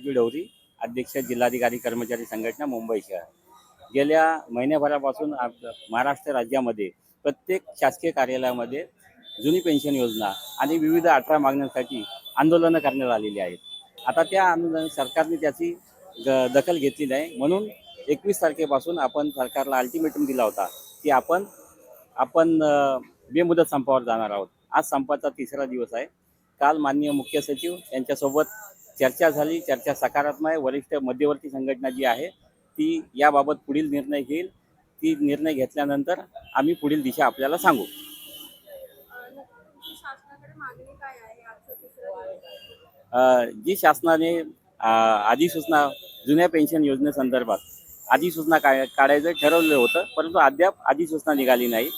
राजू ढवरी, अध्यक्ष जिल्हाधिकारी कर्मचारी संघटना मुंबई शहर. गेल्या महिन्याभरापासून महाराष्ट्र राज्यामध्ये प्रत्येक शासकीय कार्यालयामध्ये जुनी पेन्शन योजना आणि विविध 18 मागण्यांसाठी आंदोलनं करण्यात आलेली आहेत. आता त्या आंदोलन सरकारने त्याची दखल घेतली नाही, म्हणून 21 तारखेपासून आपण सरकारला अल्टिमेटम दिला होता की आपण बेमुदत संपावर जाणार आहोत. आज संपाचा 3रा दिवस आहे. काल माननीय मुख्य सचिव यांच्यासोबत चर्चा झाली. चर्चा सकारात्मक आहे. वरिष्ठ मध्यवर्ती संघटना जी आहे ती याबाबत पुढील निर्णय घेईल. ती निर्णय घेतल्यानंतर आम्ही पुढील दिशा आपल्याला सांगू. जी शासनाने अधिसूचना जुन्या पेन्शन योजनेसंदर्भात अधिसूचना काढायचं ठरवलं होतं, परंतु अद्याप अधिसूचना निघाली नाही.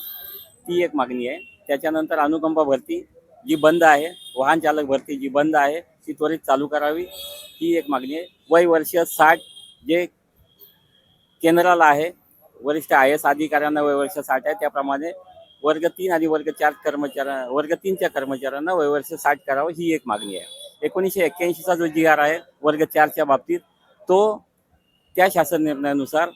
ती एक मागणी आहे. त्याच्यानंतर अनुकंपा भरती जी बंद आहे, वाहन चालक भरती जी बंद आहे ती त्वरित चालू करावी, ही एक मागणी आहे. वय वर्ष 60 जे केंद्राला आहे, वरिष्ठ IAS अधिकाऱ्यांना वय वर्ष 60 आहे, त्याप्रमाणे वर्ग 3 आणि वर्ग 4 वर्ग 3च्या कर्मचाऱ्यांना वय वर्ष 60 करावं, ही एक मागणी आहे. 1981चा जो GR आहे वर्ग 4च्या बाबतीत, तो त्या शासन निर्णयानुसार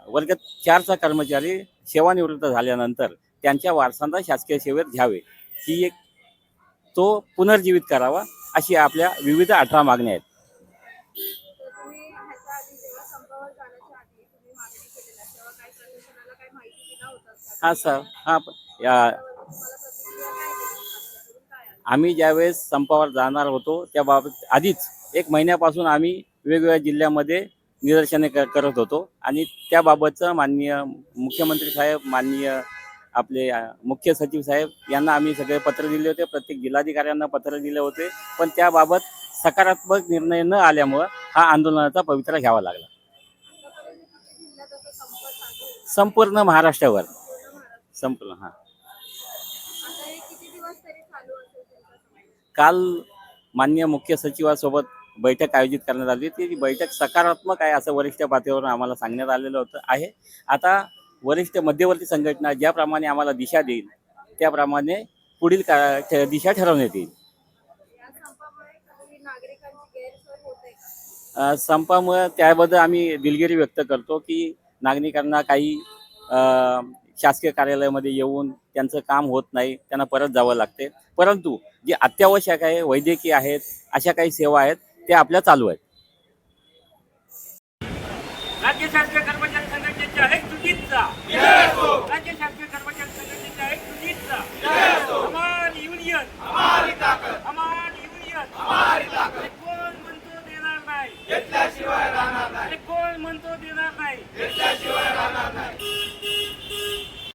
वर्ग 4चा कर्मचारी सेवानिवृत्त झाल्यानंतर त्यांच्या वारसांना शासकीय सेवेत घ्यावे, ही एक तो पुनर्जीवित करावा, अशी आपल्या विविध 18 मागण्या आहेत. हां सर, आम्ही ज्यावेळेस संपावर जाणार होतो त्याबाबत आधीच 1 महिन्यापासून आम्ही वेगवेगळ्या जिल्ह्यामध्ये निदर्शने करत होतो आणि त्याबाबतचं माननीय मुख्यमंत्री साहेब, माननीय आपले मुख्य सचिव साहेब यांना आम्ही सगळे पत्र दिले होते. प्रत्येक जिल्हाधिकाऱ्यांना पत्र दिले होते, पण त्याबाबत सकारात्मक निर्णय न आल्यामुळं हा आंदोलनाचा पवित्रा घ्यावा लागला. संपूर्ण महाराष्ट्रावर संपूर्ण. काल माननीय मुख्य सचिवासोबत बैठक आयोजित करण्यात आली. ती बैठक सकारात्मक आहे असं वरिष्ठ पातळीवर आम्हाला सांगण्यात आलेलं होतं आहे. आता वरिष्ठ मध्यवर्ती संघटना ज्याप्रमाणे आम्हाला दिशा देईल त्याप्रमाणे पुढील दिशा ठरवण्यात येईल. संपामुळे त्याबद्दल आम्ही दिलगिरी व्यक्त करतो की नागरिकांना काही शासकीय कार्यालयामध्ये येऊन त्यांचं काम होत नाही, त्यांना परत जावं लागते. परंतु जे अत्यावश्यक आहे, वैद्यकीय आहेत, अशा काही सेवा आहेत त्या आपल्या चालू आहेत. राज्य शासकीय कर्मचारी संघटनेच्या एकजुटीचा राज्य शासकीय कर्मचारी संघटनेच्या एकजुटीचा अमान युनियन कोण म्हणतो देणार नाही, कोण म्हणतो देणार नाही.